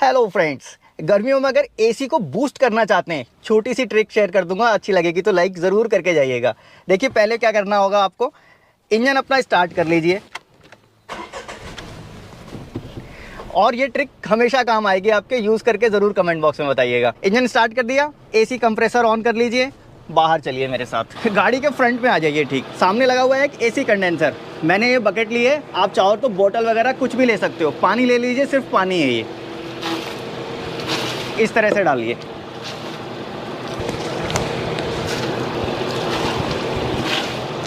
Hello friends, गर्मियों में अगर एसी को बूस्ट करना चाहते हैं, छोटी सी ट्रिक शेयर कर दूंगा, अच्छी लगेगी तो लाइक ज़रूर करके जाइएगा। देखिए पहले क्या करना होगा आपको, इंजन अपना स्टार्ट कर लीजिए और ये ट्रिक हमेशा काम आएगी आपके, यूज़ करके ज़रूर कमेंट बॉक्स में बताइएगा। इंजन स्टार्ट कर दिया, एसी कंप्रेसर ऑन कर लीजिए, बाहर चलिए मेरे साथ, गाड़ी के फ्रंट में आ जाइए। ठीक सामने लगा हुआ है एक एसी कंडेंसर। मैंने ये बकेट ली है, आप चाहो तो बोतल वगैरह कुछ भी ले सकते हो, पानी ले लीजिए, सिर्फ पानी है ये, इस तरह से डालिए।